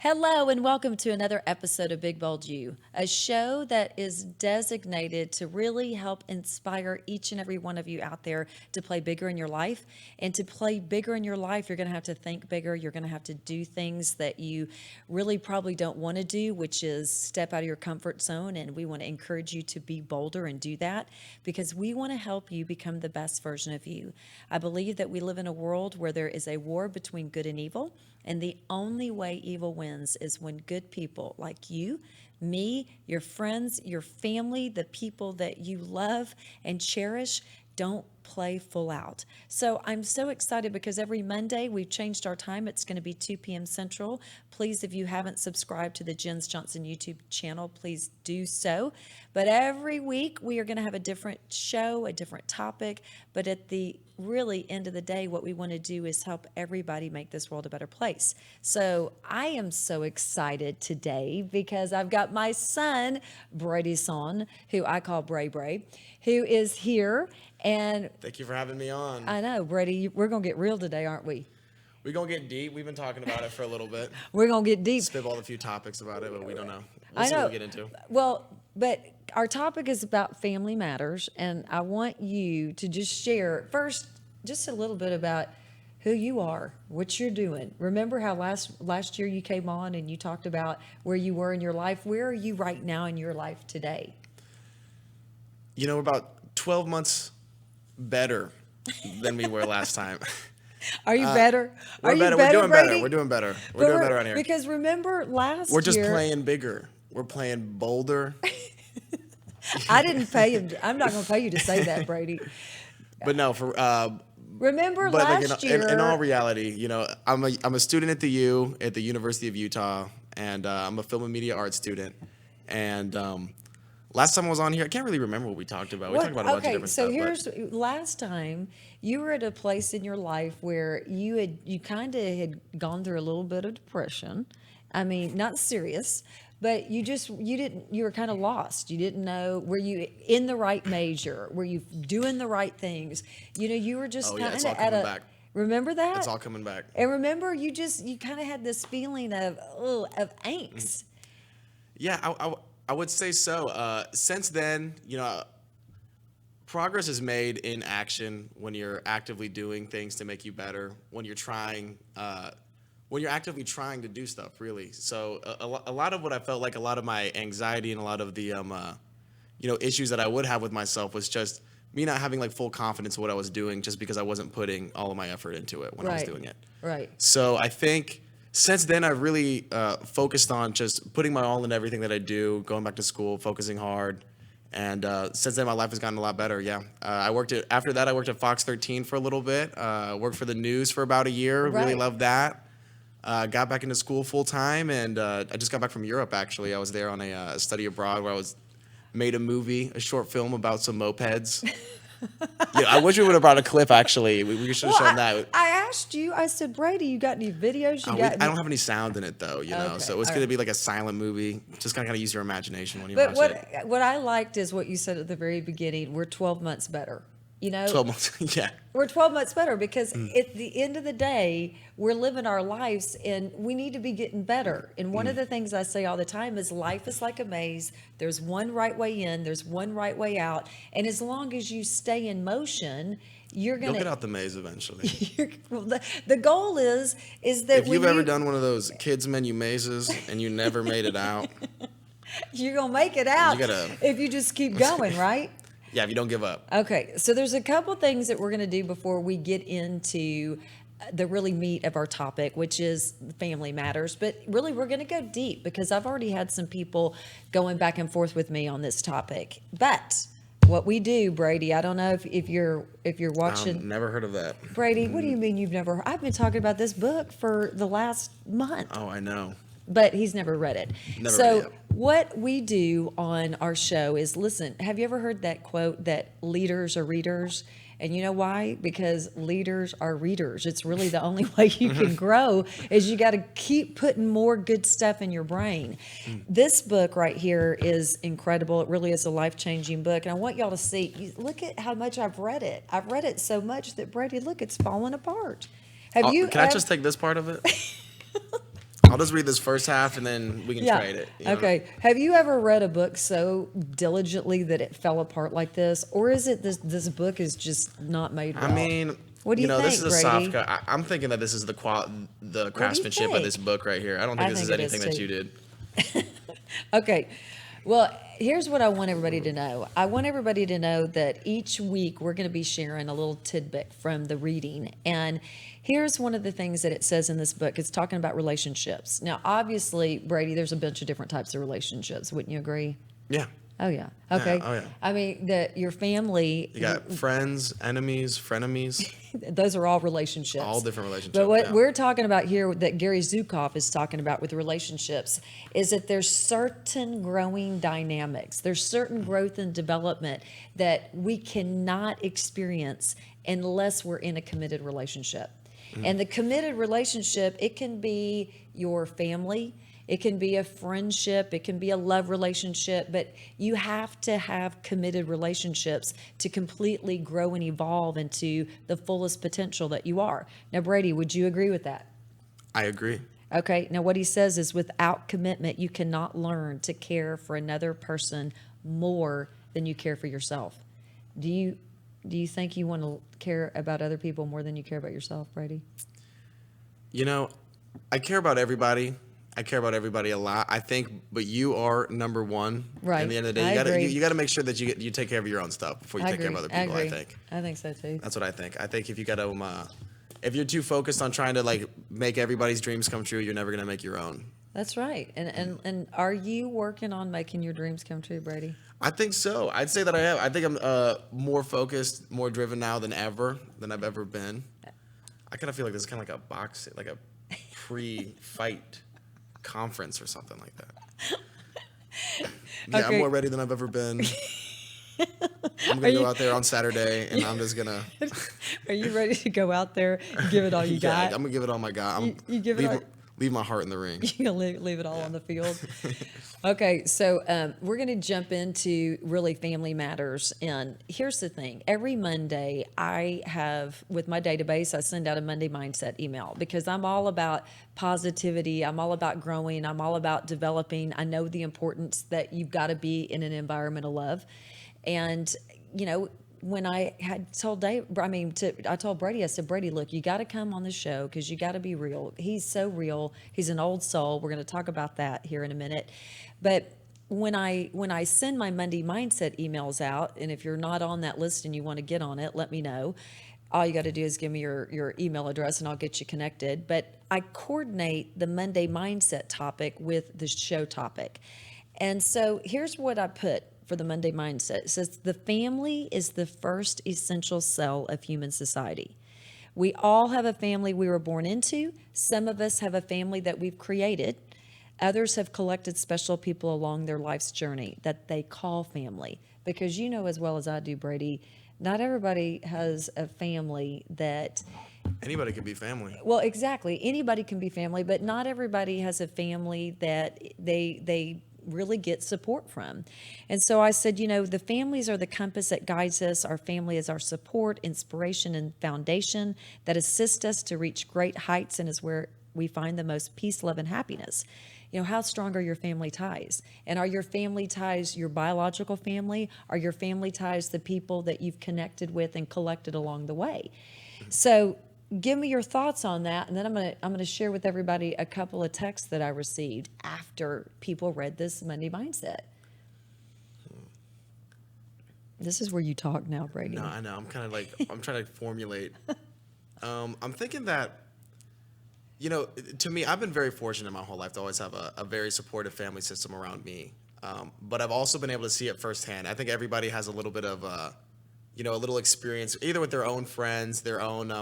Hello, and welcome to another episode of Big Bold You, a show that is designated to really help inspire each and every one of you out there to play bigger in your life. And to play bigger in your life, you're going to have to think bigger. You're going to have to do things that you really probably don't want to do, which is step out of your comfort zone. And we want to encourage you to be bolder and do that because we want to help you become the best version of you. I believe that we live in a world where there is a war between good and evil. And the only way evil wins is when good people like you, me, your friends, your family, the people that you love and cherish, don't play full out. So I'm so excited because every Monday we've changed our time. It's going to be 2 p.m. Central. Please, if you haven't subscribed to the Jens Johnson YouTube channel, please do so. But every week we are going to have a different show, a different topic. But at the really end of the day, what we want to do is help everybody make this world a better place. So I am so excited today because I've got my son, Brady Son, who I call Bray Bray, who is here. And thank you for having me on. I know, Brady, we're going to get real today, aren't we? We're going to get deep. We've been talking about it for a little bit. We're going to get deep. Spitballed a few topics about it, but we don't know. I See know. what we get into. Well, but our topic is about family matters, and I want you to just share first just a little bit about who you are, what you're doing. Remember how last year you came on and you talked about where you were in your life? Where are you right now in your life today? You know, we're about 12 months better than we were last time. Are you better? We're better. We're doing better. We're doing better. We're doing better on here. Because remember last year... We're just playing bigger. We're playing bolder. I didn't pay him. I'm not going to pay you to say that, Brady. But no, for... Remember last year... In all reality, you know, I'm a student at the University of Utah, and I'm a film and media arts student. And last time I was on here, I can't really remember what we talked about. We talked about a bunch of different stuff. Okay, so last time you were at a place in your life where you kind of had gone through a little bit of depression. I mean, not serious, but you were kind of lost. You didn't know, were you in the right measure? Were you doing the right things? You know, you were just kind of at a... Back. Remember that? It's all coming back. And remember, you kind of had this feeling of angst. Yeah, I would say so. Since then, you know, progress is made in action when you're actively doing things to make you better, when you're actively trying to do stuff, really. So a lot of what I felt like, a lot of my anxiety and a lot of the, issues that I would have with myself was just me not having like full confidence in what I was doing just because I wasn't putting all of my effort into it when I was doing it. Right. So I think since then I've really focused on just putting my all in everything that I do, going back to school, focusing hard. And since then, my life has gotten a lot better. Yeah, after that, I worked at Fox 13 for a little bit. Worked for the news for about a year. Right. Really loved that. Got back into school full time, and I just got back from Europe. Actually, I was there on a study abroad where I made a short film about some mopeds. Yeah, I wish we would have brought a clip. Actually, we should have shown that. I asked you. I said, Brady, you got any videos? I don't have any sound in it though, okay. So it's going to be like a silent movie. Just kind of use your imagination when you watch it. But what I liked is what you said at the very beginning. We're 12 months better. You know, 12 months. Yeah. We're 12 months better because at the end of the day, we're living our lives and we need to be getting better. And one of the things I say all the time is life is like a maze. There's one right way in, there's one right way out. And as long as you stay in motion, you'll get out the maze eventually. The goal is that if you've ever done one of those kids menu mazes and you never made it out, you're going to make it out if you just keep going, right? Yeah, if you don't give up. Okay, so there's a couple things that we're going to do before we get into the really meat of our topic, which is family matters. But really, we're going to go deep because I've already had some people going back and forth with me on this topic. But What we do, Brady, I don't know if you're watching. Never heard of that. Brady, what do you mean you've never? I've been talking about this book for the last month, Oh, I know. but he's never read it. Never read it So yet. what we do on our show is listen. Have you ever heard that quote that leaders are readers? And you know why? Because leaders are readers. It's really the only way you can grow is you got to keep putting more good stuff in your brain. This book right here is incredible. It really is a life-changing book. And I want y'all to see, look at how much I've read it. I've read it so much that, Brady, look, it's falling apart. Have Oh, you can I ever- just take this part of it? I'll just read this first half and then we can trade it. you know? Okay. Have you ever read a book so diligently that it fell apart like this, or is it this book is just not made well? I mean, What do you this think, is a Brady? soft cut. I'm thinking that this is the craftsmanship of think? this book right here. I don't think I this is think it is anything that too. you did. Okay. Well, here's what I want everybody to know. I want everybody to know that each week we're going to be sharing a little tidbit from the reading. And here's one of the things that it says in this book. It's talking about relationships. Now, obviously, Brady, there's a bunch of different types of relationships. Wouldn't you agree? Yeah. Oh, yeah. Okay. oh, yeah. I mean, your family, You got friends, enemies, frenemies, those are all relationships. all different relationships. But what yeah. we're talking about here, that Gary Zukav is talking about with relationships, is that there's certain growing dynamics. There's certain growth and development that we cannot experience unless we're in a committed relationship. And the committed relationship, it can be your family, it can be a friendship, it can be a love relationship, but you have to have committed relationships to completely grow and evolve into the fullest potential that you are. Now, Brady, would you agree with that? I agree. Okay. Now, what he says is without commitment, you cannot learn to care for another person more than you care for yourself. Do you think you want to care about other people more than you care about yourself, Brady? You know, I care about everybody. I care about everybody a lot. I think, but you are number one. Right. At the end of the I day, agree. you got to make sure that you take care of your own stuff before you take care of other people. I think I think so too. that's what I think. I think if you got to, if you're too focused on trying to like make everybody's dreams come true, you're never gonna make your own. That's right. And are you working on making your dreams come true, Brady? I think so. I'd say that I have. I think I'm more focused, more driven now than I've ever been. I kind of feel like this is kind of like a box, like a pre-fight conference or something like that. Yeah, Okay. I'm more ready than I've ever been. I'm gonna go out there on Saturday, and I'm just gonna. Are you ready to go out there and give it all you Yeah, got? I'm gonna give it all my God. You give it all- leave my heart in the ring. You're gonna leave it all on the field. Okay, so we're gonna jump into really family matters. And here's the thing: every Monday, I have with my database, I send out a Monday mindset email because I'm all about positivity. I'm all about growing. I'm all about developing. I know the importance that you've got to be in an environment of love, and when I had told I told Brady, I said, Brady, look, you got to come on the show because you got to be real. He's so real. He's an old soul. We're going to talk about that here in a minute. But when I send my Monday mindset emails out, and if you're not on that list and you want to get on it, let me know. All you got to do is give me your email address and I'll get you connected. But I coordinate the Monday mindset topic with the show topic. And so here's what I put for the Monday mindset. It says the family is the first essential cell of human society. We all have a family we were born into. Some of us have a family that we've created. Others have collected special people along their life's journey that they call family. Because you know as well as I do, Brady, not everybody has a family that Anybody can be family. well, exactly. Anybody can be family, but not everybody has a family that they really get support from. And so I said, the families are the compass that guides us. Our family is our support, inspiration, and foundation that assist us to reach great heights and is where we find the most peace, love, and happiness. How strong are your family ties? And are your family ties your biological family? Are your family ties the people that you've connected with and collected along the way? So give me your thoughts on that, and then I'm gonna share with everybody a couple of texts that I received after people read this Monday Mindset. This is where you talk now, Brady. No, I know. I'm kind of like I'm trying to formulate. I'm thinking that, to me, I've been very fortunate my whole life to always have a very supportive family system around me. But I've also been able to see it firsthand. I think everybody has a little bit of, a little experience either with their own friends, their own,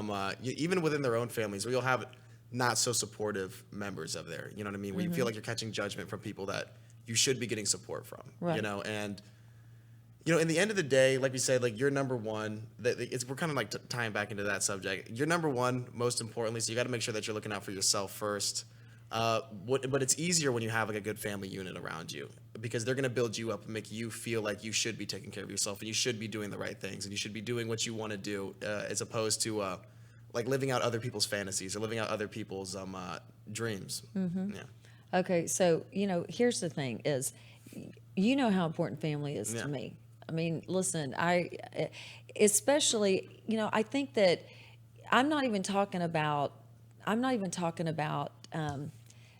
even within their own families, where you'll have not so supportive members of there. You know what I mean? Where you feel like you're catching judgment from people that you should be getting support from. Right. And in the end of the day, like we said, like you're number one. We're kind of like tying back into that subject. You're number one, most importantly. So you got to make sure that you're looking out for yourself first. But it's easier when you have like a good family unit around you because they're gonna build you up and make you feel like you should be taking care of yourself and you should be doing the right things and you should be doing what you want to do as opposed to like living out other people's fantasies or living out other people's dreams. Yeah. Okay, so here's the thing: is how important family is Yeah. to me. I mean, listen, especially I think that I'm not even talking about.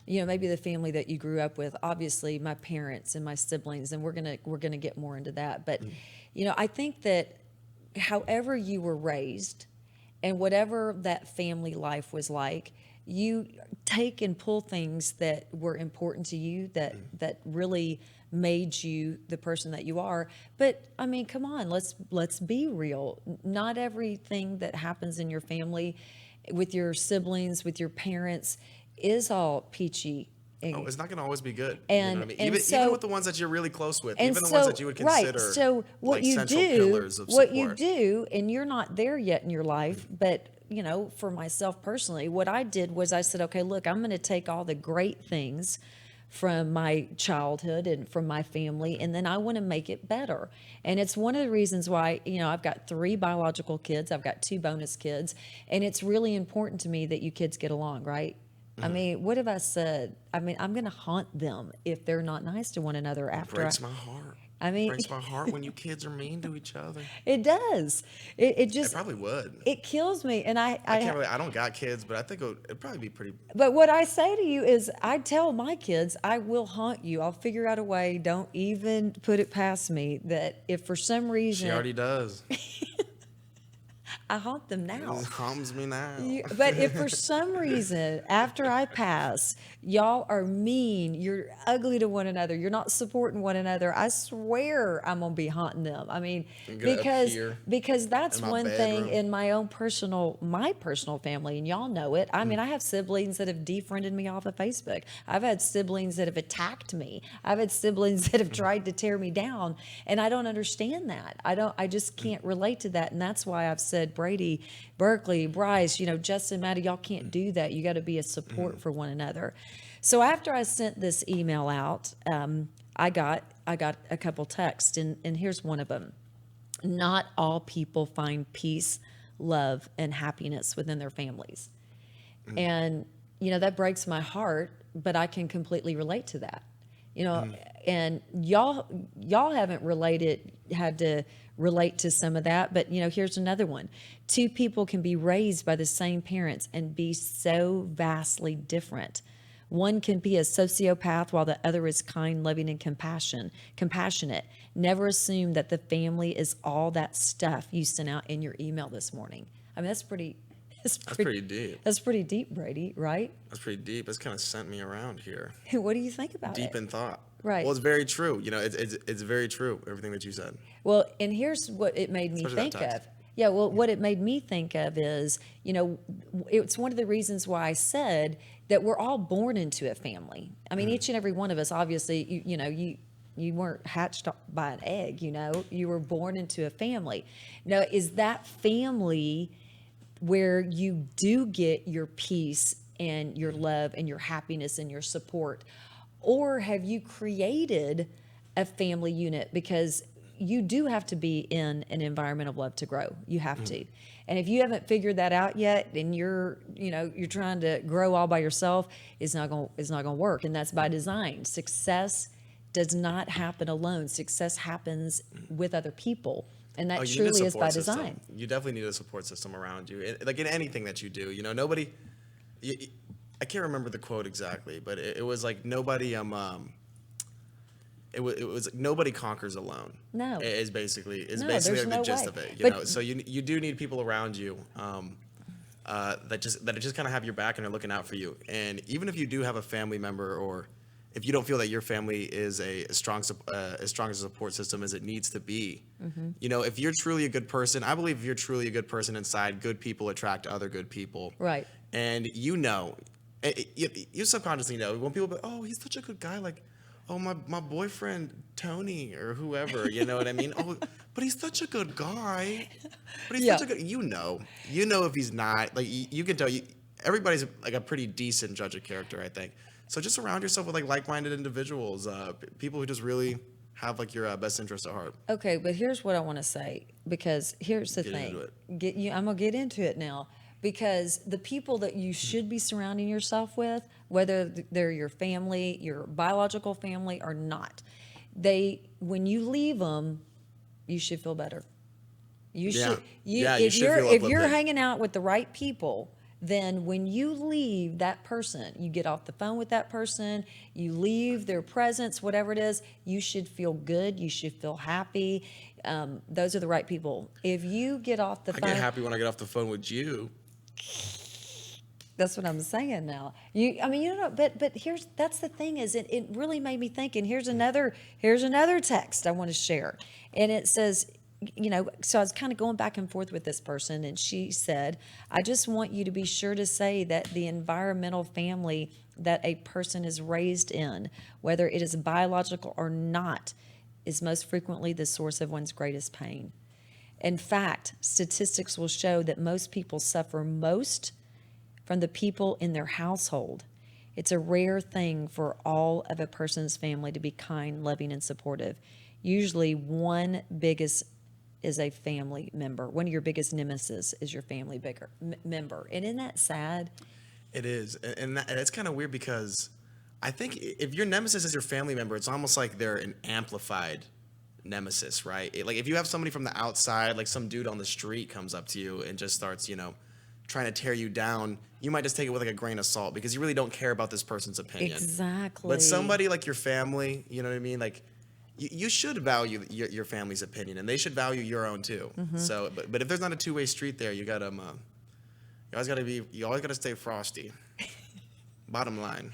Maybe the family that you grew up with. Obviously, my parents and my siblings, and we're gonna get more into that. But I think that however you were raised, and whatever that family life was like, you take and pull things that were important to you that really made you the person that you are. But I mean, come on, let's be real. Not everything that happens in your family, with your siblings, with your parents, is all peachy. Oh, it's not going to always be good. And- you know what I mean? and Even, so- even with the ones that you're really close with, And even the so, ones that you would consider right. So what like you central do, pillars of support. and you're not there yet in your life, but for myself personally, what I did was I said, okay, look, I'm going to take all the great things from my childhood and from my family, and then I want to make it better. And it's one of the reasons why, I've got 3 biological kids, I've got 2 bonus kids, and it's really important to me that you kids get along, right? I mean, what have I said? I mean, I'm going to haunt them if they're not nice to one another after. Breaks my heart. I mean, Breaks my heart when you kids are mean to each other. it does. It It just probably would. it kills me, and I can't really. I don't got kids, but I think it'd probably be pretty. But what I say to you is, I tell my kids, I will haunt you. I'll figure out a way. Don't even put it past me that if for some She reason already does. I haunt them now. It harms me now. But if for some reason after I pass, y'all are mean, you're ugly to one another, you're not supporting one another, I swear I'm gonna be haunting them. I mean, I'm gonna because appear because that's in my one thing bedroom. in my personal family, and y'all know it. I mean, I have siblings that have defriended me off of Facebook. I've had siblings that have attacked me. I've had siblings that have tried to tear me down, and I don't understand that. I just can't relate to that, and that's why I've said, Brady, Berkeley, Bryce, Justin, Maddie, y'all can't do that. You got to be a support for one another. So after I sent this email out, I got a couple texts, and here's one of them. Not all people find peace, love, and happiness within their families. And, that breaks my heart, but I can completely relate to that. And y'all haven't had to relate to some of that, but here's another one. 2 people can be raised by the same parents and be so vastly different. One can be a sociopath while the other is kind, loving, and compassionate. Never assume that the family is all that stuff you sent out in your email this morning. I mean, that's pretty deep. That's pretty deep, Brady, right? That's pretty deep. It's kind of sent me around here. What do you think about it? Deep in thought. Right. Well, it's very true. It's very true, everything that you said. Well, and here's what it made me Especially think that text. of. Yeah, well, what it made me think of is, it's one of the reasons why I said that we're all born into a family. I mean, each and every one of us, obviously, you weren't hatched by an egg, you were born into a family. Now, is that family where you do get your peace and your love and your happiness and your support? Or have you created a family unit? Because you do have to be in an environment of love to grow. You have to. And if you haven't figured that out yet, and you're trying to grow all by yourself, it's not going to work. And that's by design. Success does not happen alone. Success happens with other people. And that You need a truly is by support system. design. You definitely need a support system around you. Like in anything that you do, nobody. I can't remember the quote exactly, but it was like nobody. It was like nobody conquers alone. No. Is basically there's the no gist way. of it. But- So you do need people around you. That just kind of have your back and are looking out for you. And even if you do have a family member or if you don't feel that your family is as strong a support system as it needs to be. You know, if you're truly a good person, I believe if you're truly a good person inside, good people attract other good people. Right. And you know, you subconsciously know when people go, oh, he's such a good guy, like, oh, my boyfriend Tony or whoever, you know what I mean? Oh, but he's such a good guy. But he's Yeah. such a good, you know if he's not, like, you can tell, everybody's like a pretty decent judge of character, I think. So just surround yourself with like like-minded individuals, people who just really have like your best interest at heart. Okay, but here's what I want to say, because here's the Get thing. into it. I'm gonna get into it now, because the people that you should be surrounding yourself with, whether they're your family, your biological family or not, when you leave them, you should feel better. You Yeah. should Yeah, you if should you're feel if you're uplifted. hanging out with the right people, then when you leave that person, you get off the phone with that person, you leave their presence, whatever it is, you should feel good. You should feel happy. Those are the right people. If you get off the I phone, get happy when I get off the phone with you. that's what I'm saying now. I mean, you know, but that's the thing is it really made me think. And here's another text I want to share, and it says, you know, so I was kind of going back and forth with this person, and she said, I just want you to be sure to say that the environmental family that a person is raised in, whether it is biological or not, is most frequently the source of one's greatest pain. In fact, statistics will show that most people suffer most from the people in their household. It's a rare thing for all of a person's family to be kind, loving, and supportive. Usually, one biggest is a family member. One of your biggest nemesis is your family member. And isn't that sad? It is, and it's kind of weird because I think if your nemesis is your family member, it's almost like they're an amplified nemesis, right? Like if you have somebody from the outside, like some dude on the street comes up to you and just starts, you know, trying to tear you down, you might just take it with like a grain of salt because you really don't care about this person's opinion. Exactly. But somebody like your family, you know what I mean? Like you should value your family's opinion, and they should value your own too. So, but if there's not a two-way street there, you always gotta stay frosty. Bottom line,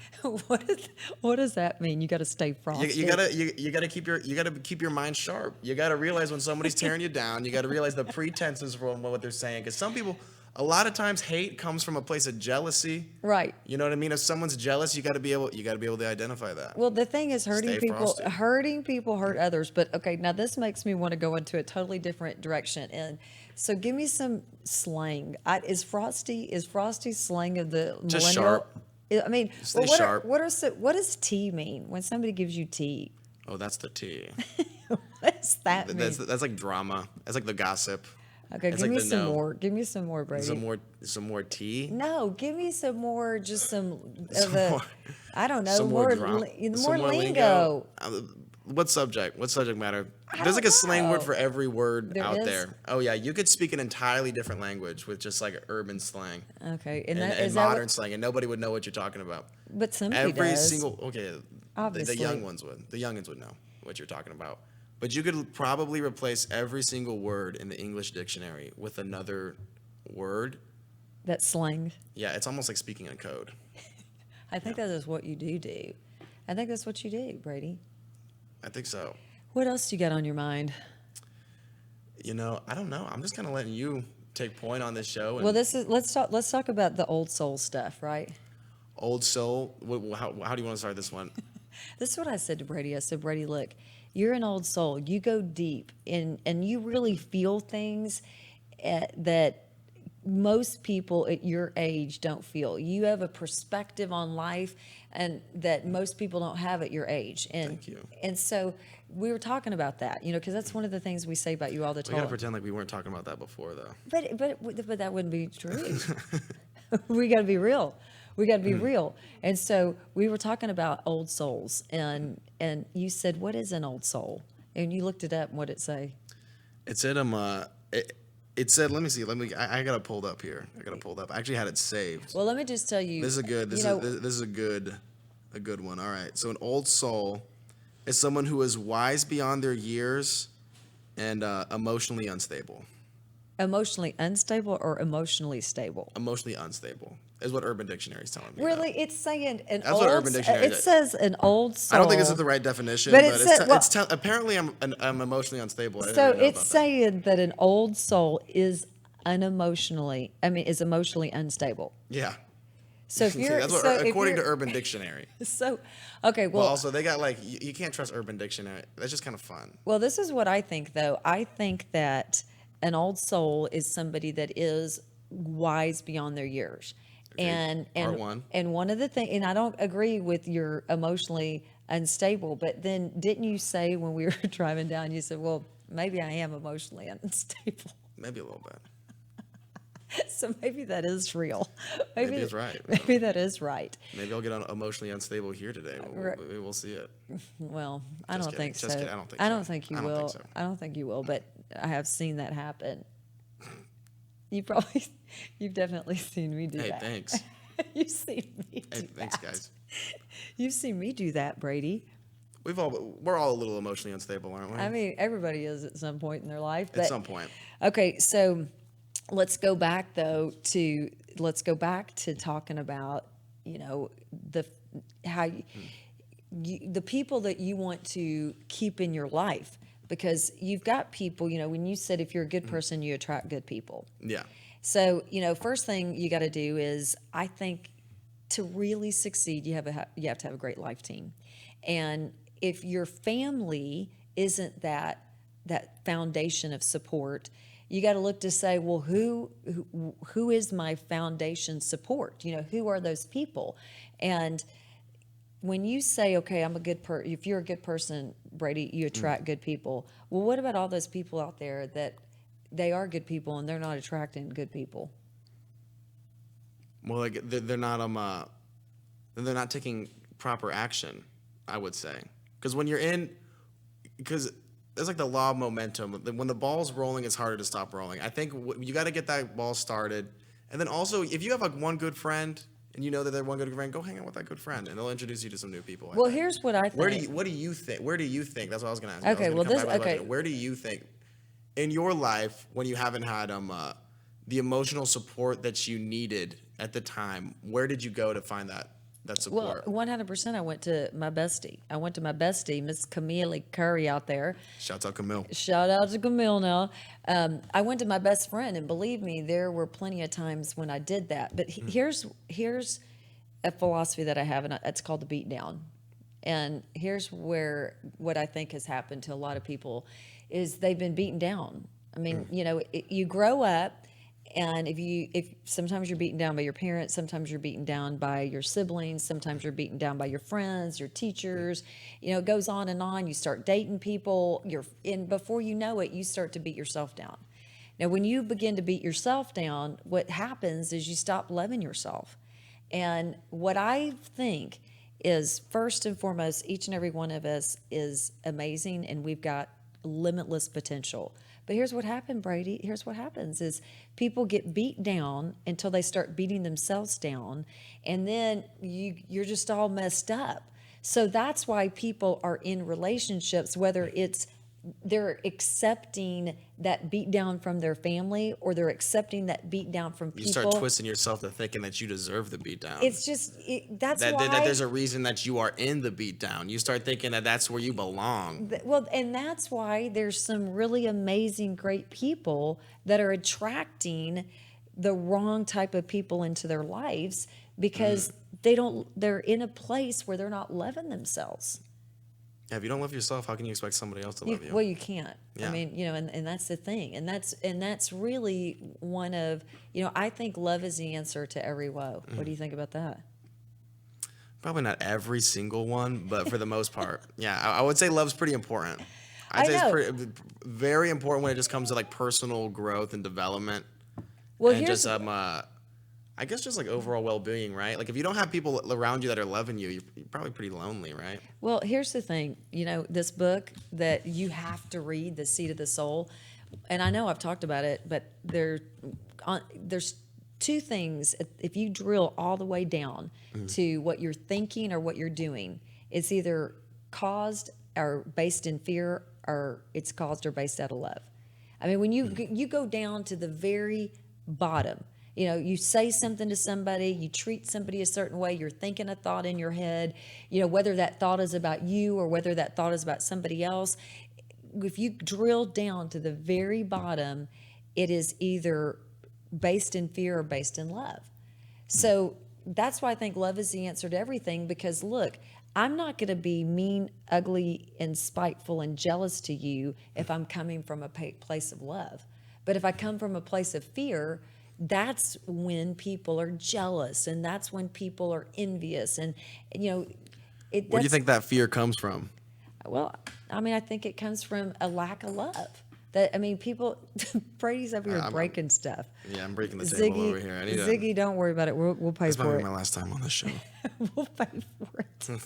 What does that mean? You got to stay frosty. you gotta keep your mind sharp. You gotta realize when somebody's tearing you down. You gotta realize the pretenses for what they're saying. Because some people, a lot of times, hate comes from a place of jealousy. Right. You know what I mean? If someone's jealous, you gotta be able to identify that. Well, the thing is, Stay frosty. hurting people hurt others. But okay, now this makes me want to go into a totally different direction. And so, give me some slang. Is frosty slang of the Just millennial? sharp. I mean, Stay well, sharp. what does tea mean when somebody gives you tea? Oh, that's the tea. What does that mean? That's like drama. That's like the gossip. Okay, it's give like me the some no. more. Give me some more, Brady. Some more tea. No, give me some more. Just some Some of the. more- I don't know. Some more More, drama. more Some more lingo. What subject? What subject matter? I There's like don't a slang word know. for every word There out is? there. Oh yeah, you could speak an entirely different language with just like urban slang Okay, and, that and is that modern what, slang, and nobody would know what you're talking about. but somebody Every does. single the Obviously. young ones would. The youngins would know what you're talking about. But you could probably replace every single word in the English dictionary with another word. That slang. Yeah, it's almost like speaking in code. I think that is what you do. I think that's what you do, Brady. I think so. What else do you got on your mind? You know, I don't know. I'm just kind of letting you take point on this show. And Well, let's talk about the old soul stuff, right? old soul. How do you want to start this one? This is what I said to Brady. I said, Brady, look, you're an old soul. You go deep and you really feel things that most people at your age don't feel. You have a perspective on life and that most people don't have at your age. And Thank you. And so we were talking about that, you know, because that's one of the things we say about you all the We time. gotta pretend like we weren't talking about that before, though. But that wouldn't be true. We got to be real. We got to be real. And so we were talking about old souls, and you said, "What is an old soul?" And you looked it up. And what did it say? It said it said. Let me see. I got it pulled up here. I actually had it saved. Well, let me just tell you. This is a good. you know, This is a good one. All right. So an old soul is someone who is wise beyond their years and emotionally unstable. emotionally unstable or emotionally stable. Emotionally unstable. is what Urban Dictionary is telling me. Really, it's saying an That's old. what Urban Dictionary It is. says an old soul. I don't think this is the right definition, But but it said, well, apparently I'm emotionally unstable. I didn't so even know it's about that. saying that an old soul is is emotionally unstable. Yeah. So if See, you're, that's what, so if according to you're, Urban Dictionary. so, okay, But well, also, they got like, you can't trust Urban Dictionary. That's just kind of fun. well, this is what I think, though. I think that an old soul is somebody that is wise beyond their years. Agreed. Part And one. and one of the things, and I don't agree with your emotionally unstable, but then didn't you say when we were driving down, you said, well, maybe I am emotionally unstable. Maybe a little bit. So maybe that is real. Maybe it's right. Maybe that is right. Maybe I'll get emotionally unstable here today. Right. Maybe we'll see it. Well, I Just don't kidding. think Just so. kidding. I don't think I so. don't think you I don't will. think so. I don't think you will, but I have seen that happen. You've definitely seen me do Hey, that. thanks. You've seen me do Hey, thanks, that. guys. You've seen me do that, Brady. We're all a little emotionally unstable, aren't we? I mean, everybody is at some point in their life. At But some point. okay, so let's go back to talking about, the how the people that you want to keep in your life, because you've got people, when you said if you're a good person, you attract good people. Yeah. So, first thing you got to do is, I think, to really succeed, you have to have a great life team. And if your family isn't that foundation of support, you got to look to say, well, who is my foundation support? Who are those people? And when you say, okay, if you're a good person, Brady, you attract good people. Well, what about all those people out there that they are good people and they're not attracting good people? Well, like they're not taking proper action, I would say. Because because there's like the law of momentum. When the ball's rolling, it's harder to stop rolling. I think you got to get that ball started. And then also, if you have like one good friend and you know that they're one good friend, go hang out with that good friend and they'll introduce you to some new people. Well, here's what I think. What do you think? Where do you think? That's what I was going to ask you. Okay, well, Where do you think in your life, when you haven't had the emotional support that you needed at the time, where did you go to find that Well, support? 100%. I went to my bestie, Miss Camille Curry out there. Shouts out Camille. Shout out to Camille now. I went to my best friend, and believe me, there were plenty of times when I did that. But here's a philosophy that I have, and it's called the beat down. And here's what I think has happened to a lot of people is they've been beaten down. I mean, you grow up, and if sometimes you're beaten down by your parents, sometimes you're beaten down by your siblings, sometimes you're beaten down by your friends, your teachers. It goes on and on. You start dating people, and before you know it, you start to beat yourself down. Now, when you begin to beat yourself down, what happens is you stop loving yourself. And what I think is, first and foremost, each and every one of us is amazing, and we've got limitless potential. But here's what happened, Brady. Here's what happens is people get beat down until they start beating themselves down, and then you're just all messed up. So that's why people are in relationships, whether it's they're accepting that beat down from their family or they're accepting that beat down from people. You start twisting yourself to thinking that you deserve the beat down. It's just that's why that there's a reason that you are in the beat down. You start thinking that that's where you belong. Well, and that's why there's some really amazing, great people that are attracting the wrong type of people into their lives because they're in a place where they're not loving themselves. Yeah, if you don't love yourself, how can you expect somebody else to love you? Well, you can't. Yeah. I mean, and that's the thing. And that's really one of, I think love is the answer to every woe. What do you think about that? Probably not every single one, but for the most part. Yeah, I would say love's pretty important. I'd say know. it's very important when it just comes to like personal growth and development. Well, And here's just I guess just like overall well-being, right? Like if you don't have people around you that are loving you, you're probably pretty lonely, right? Well, here's the thing. This book that you have to read, The Seat of the Soul, and I know I've talked about it, but there's two things. If you drill all the way down to what you're thinking or what you're doing, it's either caused or based in fear, or it's caused or based out of love. I mean, when you go down to the very bottom, You say something to somebody, you treat somebody a certain way, you're thinking a thought in your head, whether that thought is about you or whether that thought is about somebody else. If you drill down to the very bottom, it is either based in fear or based in love. So that's why I think love is the answer to everything, because look, I'm not going to be mean, ugly, and spiteful and jealous to you if I'm coming from a place of love. But if I come from a place of fear, that's when people are jealous and that's when people are envious. And, you know, Where do you think that fear comes from? well, I mean, I think it comes from a lack of love. That, I mean, people, Brady's over here I'm- breaking stuff. Yeah, I'm breaking the table over here. I need to. Ziggy, don't worry about it. We'll pay This might for be it. my last time on this show. We'll pay for it.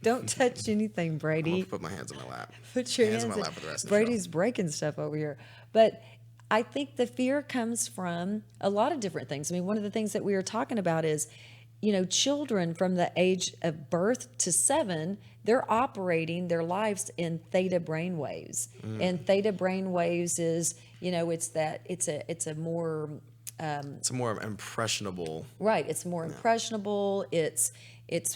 Don't touch anything, I'm Brady. gonna put my hands on my lap. Put your hands hands on my in. lap for the rest of the Brady's breaking stuff over here. But I think the fear comes from a lot of different things. I mean, one of the things that we were talking about is, children from the age of birth to 7, they're operating their lives in theta brainwaves. And theta brainwaves is, it's a more It's a more impressionable. right. It's more impressionable. It's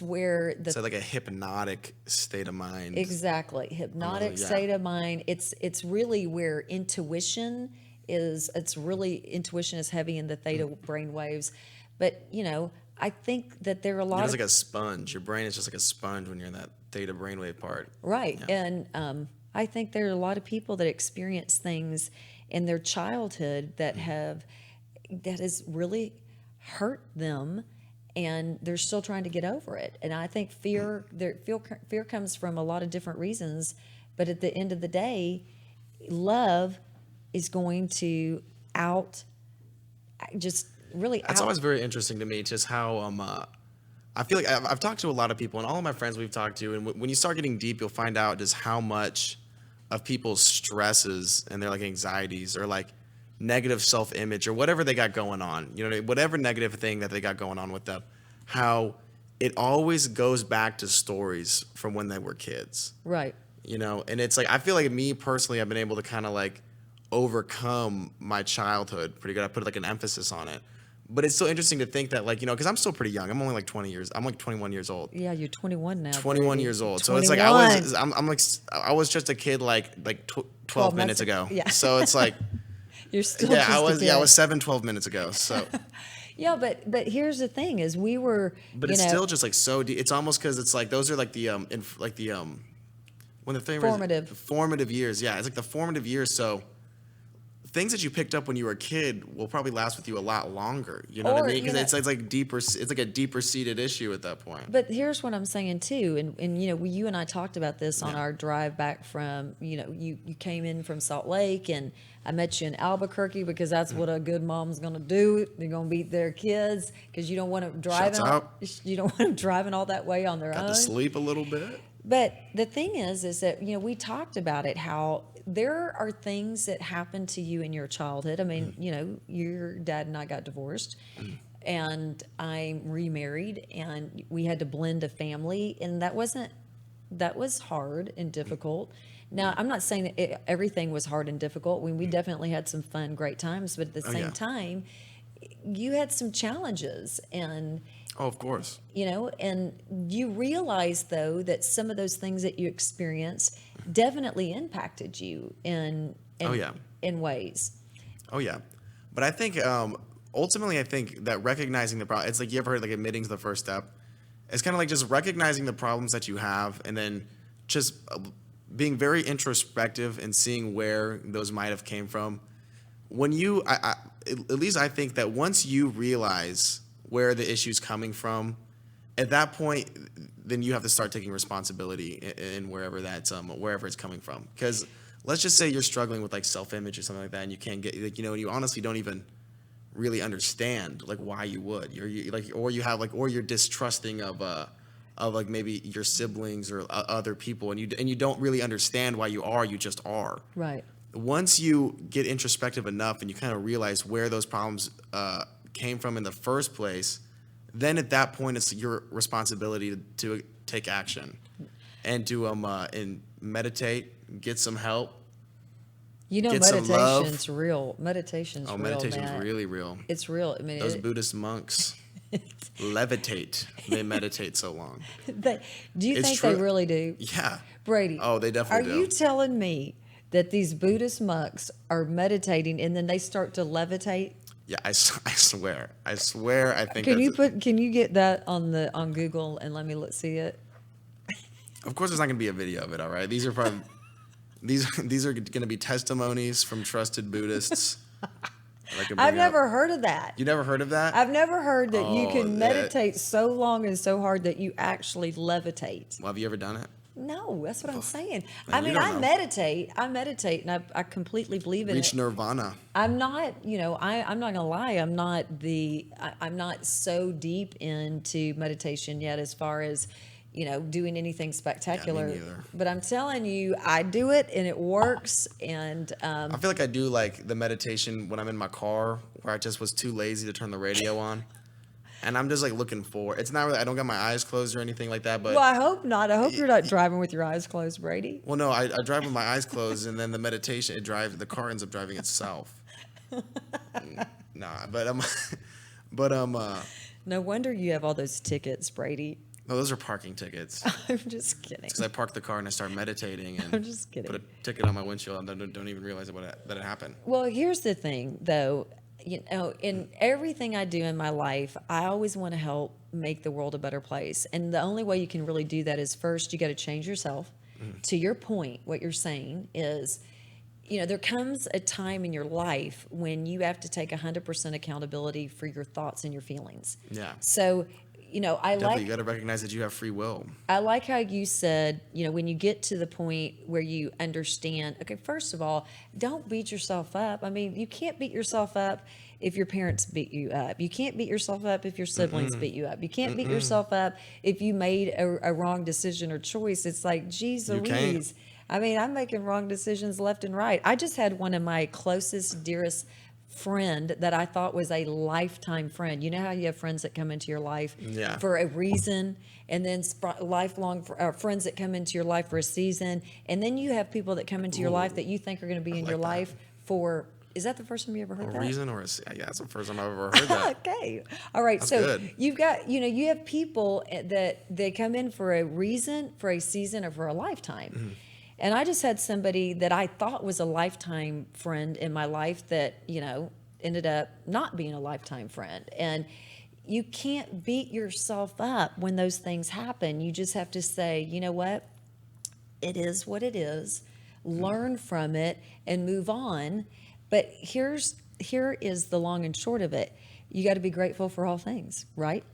where the So like a hypnotic state of mind. exactly hypnotic yeah. state of mind. It's really where intuition is. Intuition is heavy in the theta brain waves, but I think that there are a lot You're of just like a sponge. Your brain is just like a sponge when you're in that theta brainwave part. right, and I think there are a lot of people that experience things in their childhood that has really hurt them, and they're still trying to get over it. And I think fear comes from a lot of different reasons, but at the end of the day, love is going to just really That's always very interesting to me, just how I feel like I've talked to a lot of people, and all of my friends we've talked to, and when you start getting deep, you'll find out just how much of people's stresses and their like anxieties or like negative self-image or whatever they got going on, whatever negative thing that they got going on with them, how it always goes back to stories from when they were kids. right. And it's like I feel like me personally, I've been able to kind of like overcome my childhood pretty good. I put like an emphasis on it. But it's so interesting to think that, like, because I'm still pretty young. I'm only like 20 years. I'm like 21 years old. Yeah, you're 21 now. 21 Brady. years old. 21. So it's like I'm like I was just a kid like 12 minutes months ago. Yeah. So it's like You're still yeah, just I a was kid. yeah, I was 12 minutes ago. So Yeah, but here's the thing: is we were, but it's still just like so deep. It's almost because it's like those are like the when the thing formative years. Yeah, it's like the formative years. So things that you picked up when you were a kid will probably last with you a lot longer. You know what I mean? Because it's like deeper. It's like a deeper seated issue at that point. But here's what I'm saying too, and you and I talked about this on Yeah. our drive back from, you came in from Salt Lake, and I met you in Albuquerque because that's what a good mom's gonna do. They're gonna beat their kids because you don't want them driving. out. You don't want them driving all that way on their Got own. to sleep a little bit. But the thing is that, we talked about it, how there are things that happen to you in your childhood. I mean, your dad and I got divorced, and I'm remarried, and we had to blend a family, and that was hard and difficult. Now, I'm not saying that everything was hard and difficult. We definitely had some fun, great times, but at the same yeah. time, you had some challenges, and Oh, of course. and you realize though that some of those things that you experienced definitely impacted you in Oh, yeah. in ways. Oh yeah, but I think ultimately I think that recognizing the problem, it's like you ever heard like admitting to the first step. It's kind of like just recognizing the problems that you have, and then just being very introspective and seeing where those might have came from. When you, at least I think that once you realize where the issue's coming from, at that point, then you have to start taking responsibility in wherever wherever it's coming from. Because let's just say you're struggling with like self-image or something like that, and you can't get and you honestly don't even really understand like why you would. Or you're distrusting of like maybe your siblings or other people, and you don't really understand why you are. You just are. Right. Once you get introspective enough and you kind of realize where those problems came from in the first place, then at that point it's your responsibility to take action and to and meditate, get some help, You know, Get some love. meditation's real. Meditation's Oh, real, meditation's man. really real. It's real. I mean, Those Buddhist monks levitate. They meditate so long. do you It's think they true. really do? Yeah. Brady, Oh, they are definitely you do. telling me that these Buddhist monks are meditating and then they start to levitate? Yeah, I swear. I swear I think Can that's you Can you get that on Google and let me see it? of course there's not gonna be a video of it, all right? These are probably these are gonna be testimonies from trusted Buddhists that I can I've bring up. never heard of that. You never heard of that? I've never heard that you Oh, can yeah. meditate so long and so hard that you actually levitate. Well, have you ever done it? No, that's what I'm saying. Then I you mean, don't I know. meditate. I meditate, and I completely believe in Reach it. nirvana. I'm not, I'm not gonna lie. I'm not so deep into meditation yet, as far as, doing anything spectacular. neither. But I'm telling you, I do it and it works. And I feel like I do like the meditation when I'm in my car where I just was too lazy to turn the radio on. And I'm just like looking forward. It's not really, I don't got my eyes closed or anything like that, but well, I hope not. I hope you're not driving with your eyes closed, Brady. well, no, I drive with my eyes closed, and then the meditation, the car ends up driving itself. Nah, but but No wonder you have all those tickets, Brady. no, those are parking tickets. I'm just kidding. Because I park the car and I start meditating and I'm just kidding. put a ticket on my windshield and don't even realize that it happened. Well, here's the thing, though. In everything I do in my life, I always want to help make the world a better place. And the only way you can really do that is, first, you got to change yourself. To your point, what you're saying is, there comes a time in your life when you have to take 100% accountability for your thoughts and your feelings. Yeah. So, Definitely, you got to recognize that you have free will. I like how you said, when you get to the point where you understand, okay, first of all, don't beat yourself up. I mean, you can't beat yourself up if your parents beat you up. You can't beat yourself up if your siblings beat you up. You can't beat yourself up if you made a wrong decision or choice. It's like, geez You can't. Louise. I mean, I'm making wrong decisions left and right. I just had one of my closest, dearest friend that I thought was a lifetime friend. You know how you have friends that come into your life Yeah. for a reason, and then lifelong friends that come into your life for a season, and then you have people that come into your life that you think are going to be in your like that. life for. Is that the first time you ever heard A that? reason yeah, that's the first time I've ever heard that. Okay. All right. That's So good. you've got, you have people that they come in for a reason, for a season, or for a lifetime. Mm-hmm. And I just had somebody that I thought was a lifetime friend in my life that, ended up not being a lifetime friend. And you can't beat yourself up when those things happen. You just have to say, you know what? It is what it is. Learn from it and move on. But here is the long and short of it. You got to be grateful for all things, right?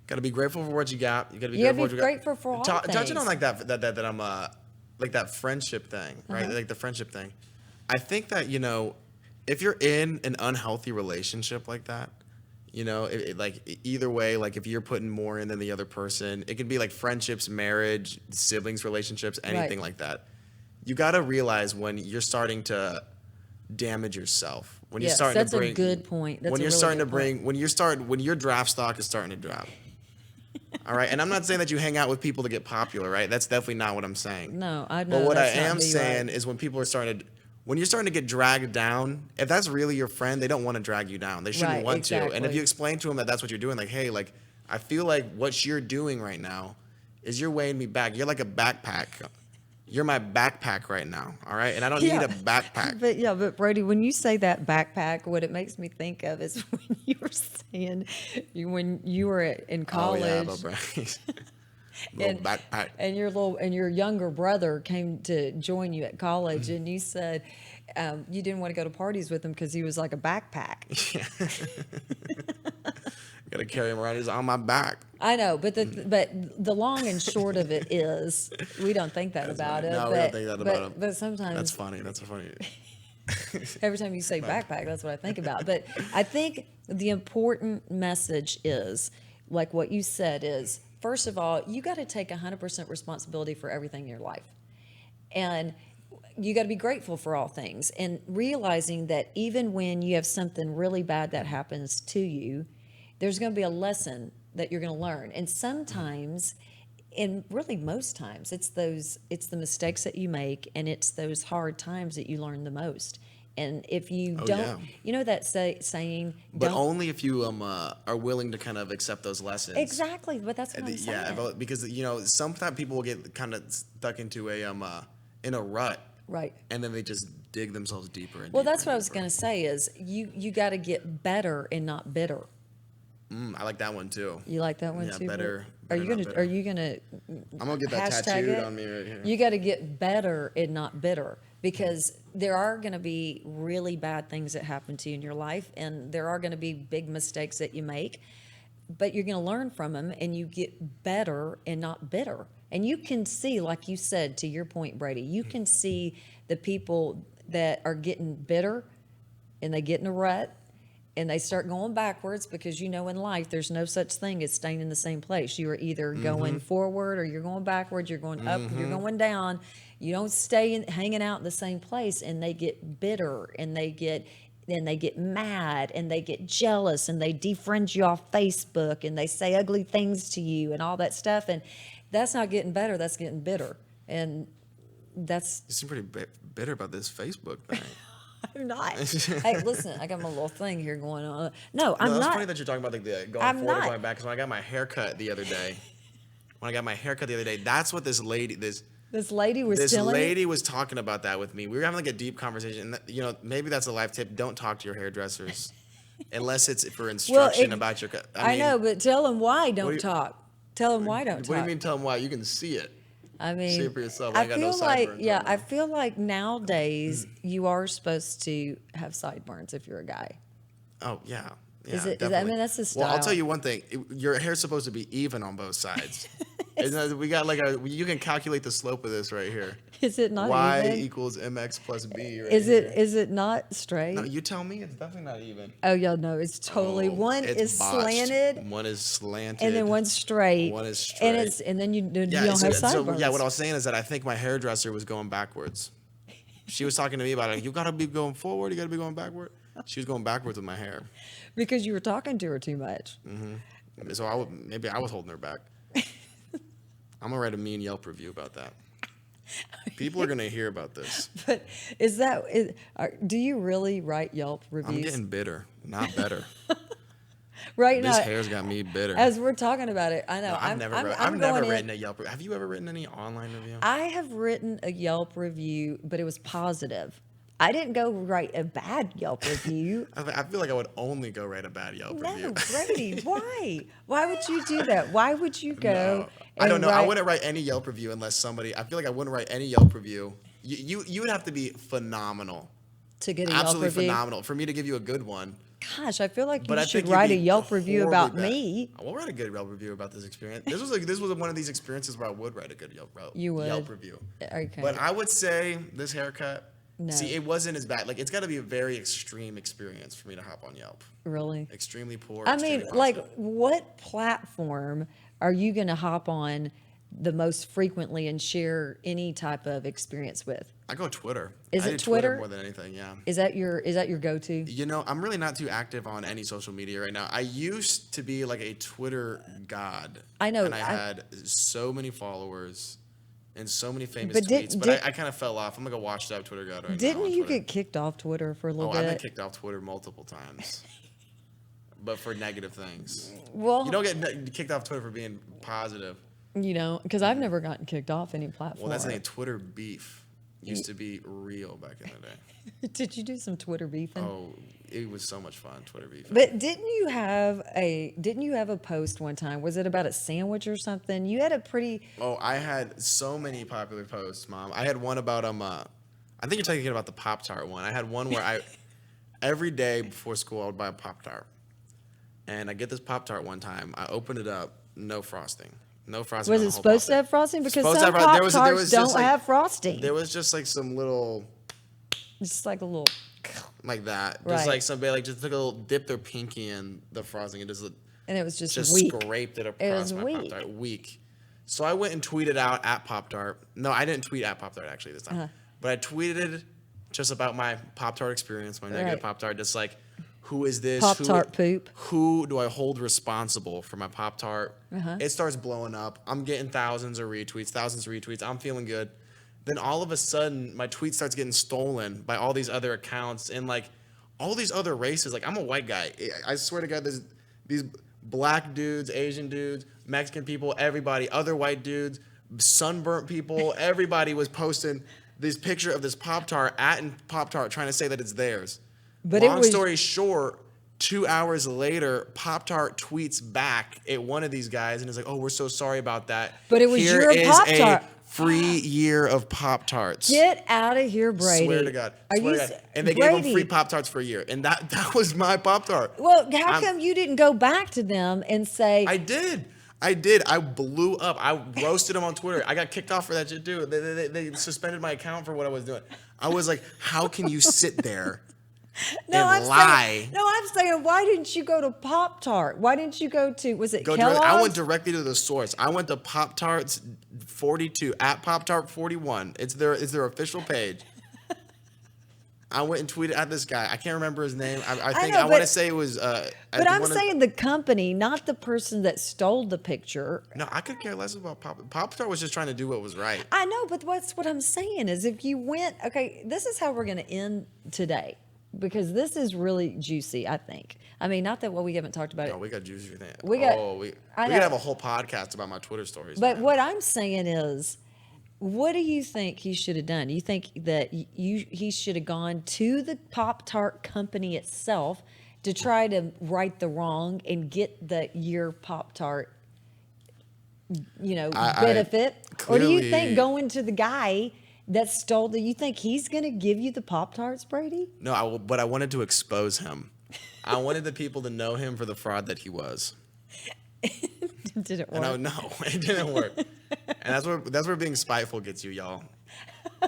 Got to be grateful for what you got. You got to be You gotta grateful be for what you grateful for all Touching on things. like that I'm like that friendship thing, right? Uh-huh. Like the friendship thing. I think that if you're in an unhealthy relationship like that, either way, like if you're putting more in than the other person, it can be like friendships, marriage, siblings, relationships, anything Right. like that. You got to realize when you're starting to damage yourself. When you're Yes, starting that's to a bring good point. That's when a you're really starting good to bring point. when your draft stock is starting to drop. All right, and I'm not saying that you hang out with people to get popular, right? That's definitely not what I'm saying. No, I know But what I that's not am who you saying are. is when you're starting to get dragged down, if that's really your friend, they don't want to drag you down. They shouldn't Right, want to. And if exactly. you explain to them that that's what you're doing, like, hey, like, I feel like what you're doing right now is you're weighing me back. You're like a backpack. You're my backpack right now, all right? And I don't need a backpack. But Brady, when you say that backpack, what it makes me think of is when you were saying when you were in college. Oh, yeah, little Bryce. Little backpack. And your younger brother came to join you at college, Mm-hmm. and you said you didn't want to go to parties with him because he was like a backpack. Got to carry him around. He's on my back. I know, but the long and short of it is we don't think that about it. No, we don't think that about him. But sometimes That's funny. That's funny. every time you say backpack, that's what I think about. But I think the important message is, like what you said, is first of all, you got to take 100% responsibility for everything in your life. And you got to be grateful for all things, and realizing that even when you have something really bad that happens to you, there's going to be a lesson that you're going to learn. And sometimes, and really most times, it's the mistakes that you make, and it's those hard times that you learn the most. And if you Oh, don't, yeah. you know that saying, But don't. only if you are willing to kind of accept those lessons. Exactly, but that's what I'm saying. Yeah, because sometimes people will get kind of stuck into a in a rut, Right. and then they just dig themselves deeper and Well, deeper that's and what I was deeper. going to say is you got to get better and not bitter. I like that one too. You like that one Yeah, too? better, Are better, you not gonna bitter. I'm gonna get that hashtag tattooed it? on me right here. You got to get better and not bitter because there are going to be really bad things that happen to you in your life, and there are going to be big mistakes that you make, but you're going to learn from them, and you get better and not bitter. And you can see, like you said, to your point, Brady, you can see the people that are getting bitter and they get in a rut and they start going backwards because in life there's no such thing as staying in the same place. You are either going forward or you're going backwards, you're going up, you're going down. You don't stay hanging out in the same place, and they get bitter and they get mad and they get jealous and they defriend you off Facebook and they say ugly things to you and all that stuff, and that's not getting better, that's getting bitter. And that's You seem pretty bitter about this Facebook thing. I'm not. Hey, listen, I got my little thing here going on. No, No, I'm that's not. funny that you're talking about like the going I'm forward not. or going back. Because when I got my haircut the other day, that's what this lady, This lady was this telling me. lady was talking about that with me. We were having like a deep conversation. And maybe that's a life tip. Don't talk to your hairdressers unless it's for instruction about your cut. I know, but tell them why do don't you- talk. Tell them why don't What do talk. you mean? Tell them why? You can see it. I See mean, it for yourself. I I got no feel like, sideburns yeah, right I now. feel like nowadays you are supposed to have sideburns if you're a guy. Oh yeah. Yeah, Is it- is that- I definitely. mean, that's the Well, I'll style. tell you one thing. Your hair's supposed to be even on both sides. We got you can calculate the slope of this right here. Is it not Y even? equals mx plus b. Right Is here. it not straight? No, you tell me. It's definitely not even. Oh, y'all know it's totally Oh, one it's is botched. slanted One is slanted. and then one's straight. One is And straight. then you don't Yeah, have so sideburns. yeah, what I was saying is that I think my hairdresser was going backwards. She was talking to me about it. Like, you gotta be going forward. You gotta be going backward. She was going backwards with my hair. Because you were talking to her too much. So maybe I was holding her back. I'm gonna write a mean Yelp review about that. People are gonna hear about this. But do you really write Yelp reviews? I'm getting bitter, not better. right This now, hair's got me bitter. as we're talking about it, I know. No, I've I'm never going in- written a Yelp review. Have you ever written any online review? I have written a Yelp review, but it was positive. I didn't go write a bad Yelp review. I feel like I would only go write a bad Yelp review. No, Brady, why? Why would you do that? Why would you go? No, I don't and know. I write- wouldn't write any Yelp review unless somebody. I feel like I wouldn't write any Yelp review. You would have to be phenomenal, to get a Yelp absolutely review. phenomenal for me to give you a good one. Gosh, I feel like But you I should think you'd write a be Yelp review horribly about bad. me. We'll write a good Yelp review about this experience. This was one of these experiences where I would write a good You would? Yelp review. Okay. But I would say this haircut. No. See, it wasn't as bad. Like it's got to be a very extreme experience for me to hop on Yelp. Really? Extremely poor. I mean, extremely like, positive. what platform are you going to hop on the most frequently and share any type of experience with? I go Twitter. Is I it do Twitter Twitter? more than anything? Yeah. Is that your go-to? I'm really not too active on any social media right now. I used to be like a Twitter god. I know, And I I- had so many followers and so many famous But tweets. But I kind of fell off. I'm like a washed out Twitter god right now. Didn't on you Twitter. get kicked off Twitter for a little Oh, I've been bit? kicked off Twitter multiple times. But for negative things. Well, You don't get kicked off Twitter for being positive. because I've never gotten kicked off any platform. Well, that's the thing. Twitter beef used to be real back in the day. Did you do some Twitter beefing? Oh, it was so much fun, Twitter beef. But didn't you have a post one time? Was it about a sandwich or something? You had a pretty Oh, I had so many popular posts, Mom. I had one about I think you're talking about the Pop-Tart one. I had one where every day before school I would buy a Pop-Tart. And I get this Pop-Tart one time. I opened it up, no frosting. No frosting. Was on it the whole supposed to Pop-Tart. have frosting? Because Supposed to some have Pop there was Tarts just don't like- have frosting. There was just like some little Just like a little. like that. Just Right. like somebody like just took a little dip their pinky in the frosting and And it was just just weak. scraped it It was across my weak. Pop-Tart. Weak. So I went and tweeted out at Pop-Tart. No, I didn't tweet at Pop-Tart actually this time. Uh-huh. But I tweeted just about my Pop-Tart experience, my negative Right. Pop-Tart. Just like, who is this? Pop-Tart poop. Who do I hold responsible for my Pop-Tart? Uh-huh. It starts blowing up. I'm getting thousands of retweets. I'm feeling good. Then all of a sudden, my tweet starts getting stolen by all these other accounts and like all these other races. Like I'm a white guy. I swear to God, there's these black dudes, Asian dudes, Mexican people, everybody, other white dudes, sunburnt people. Everybody was posting this picture of this Pop Tart at Pop Tart trying to say that it's theirs. But it Long was, story short, 2 hours later, Pop Tart tweets back at one of these guys and is like, "Oh, we're so sorry about that. but it was Here your is Pop-Tart. a free year of Pop Tarts." Get out of here, Brady. Swear to God. Are Swear you to God. And they gave them free Brady? Pop Tarts for a year, and that was my Pop Tart. Well, how come you didn't go back to them and say, I did. I did. I blew up. I roasted them on Twitter. I got kicked off for that shit too. They suspended my account for what I was doing. I was like, how can you sit there and lie? I'm saying, why didn't you go to Pop Tart? Why didn't you go to, was it Go Kellogg's? direct, I went directly to the source. I went to Pop Tarts 42 at Pop Tart 41. It's their official page. I went and tweeted at this guy. I can't remember his name. I think know, I want to say it was. But I'm saying the company, not the person that stole the picture. No, I could care less about Pop Tart was just trying to do what was right. I know, but what's what I'm saying is if you went, okay, this is how we're going to end today because this is really juicy, I think. I mean, not that we haven't talked about it. Oh, we got juicy things. We got- we I could know. have a whole podcast about my Twitter stories. But man. what I'm saying is, what do you think he should have done? You think that he should have gone to the Pop Tart company itself to try to right the wrong and get the year Pop Tart, benefit? Or do you think clearly- going to the guy that stole you think he's going to give you the Pop Tarts, Brady? No, but I wanted to expose him. I wanted the people to know him for the fraud that he was. Did it And work? no, it didn't work. And that's where being spiteful gets you, y'all.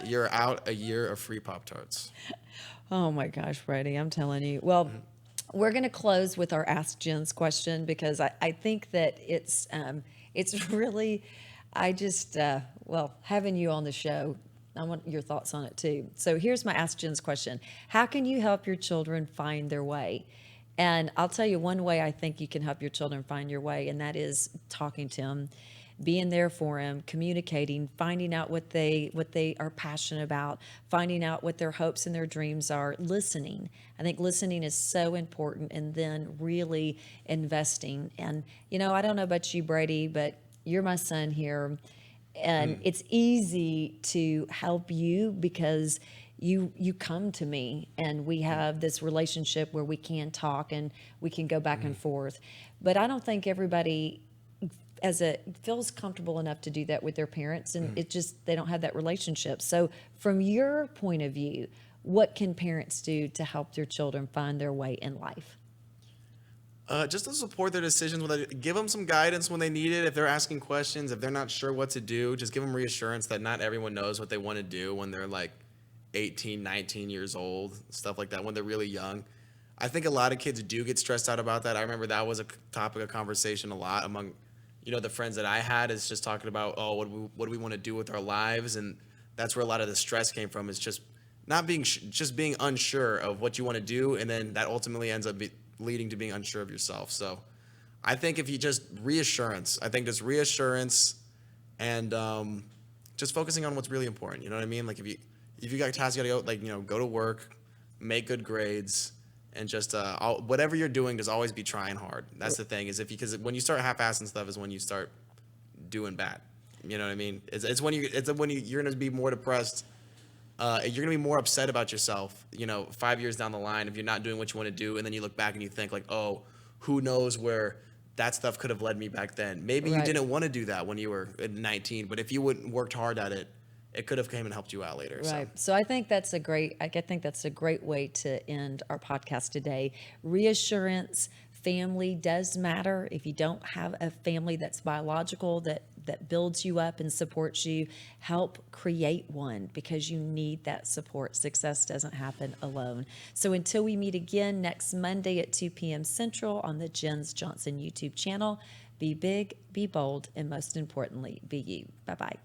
You're out a year of free Pop Tarts. Oh my gosh, Brady, I'm telling you. Well, we're going to close with our Ask Jen's question because I think that it's really, having you on the show, I want your thoughts on it too. So here's my Ask Jen's question. How can you help your children find their way? And I'll tell you one way I think you can help your children find your way, and that is talking to them, being there for them, communicating, finding out what they are passionate about, finding out what their hopes and their dreams are, listening. I think listening is so important, and then really investing. And, I don't know about you, Brady, but you're my son here. And it's easy to help you because you come to me and we have this relationship where we can talk and we can go back and forth. But I don't think everybody feels comfortable enough to do that with their parents, and they don't have that relationship. So from your point of view, what can parents do to help their children find their way in life? Just to support their decisions, give them some guidance when they need it. If they're asking questions, if they're not sure what to do, just give them reassurance that not everyone knows what they want to do when they're like 18, 19 years old, stuff like that, when they're really young. I think a lot of kids do get stressed out about that. I remember that was a topic of conversation a lot among, the friends that I had, is just talking about, what do we want to do with our lives? And that's where a lot of the stress came from, is just not being, just being unsure of what you want to do. And then that ultimately ends up leading to being unsure of yourself. So I think if you just reassurance and just focusing on what's really important. You know what I mean? Like if you got tasks, you gotta go, go to work, make good grades, and just whatever you're doing, just always be trying hard. That's the thing, because when you start half-assing stuff is when you start doing bad. You know what I mean? It's when you're gonna be more depressed. You're gonna be more upset about yourself, 5 years down the line if you're not doing what you want to do, and then you look back and you think like, oh, who knows where that stuff could have led me back then. Maybe you Right. didn't want to do that when you were 19, but if you wouldn't worked hard at it, it could have came and helped you out later. Right. So I think that's a great way to end our podcast today. Reassurance, family does matter. If you don't have a family that's biological, that builds you up and supports you, help create one because you need that support. Success doesn't happen alone. So until we meet again next Monday at 2 p.m. Central on the Jens Johnson YouTube channel, be big, be bold, and most importantly, be you. Bye-bye.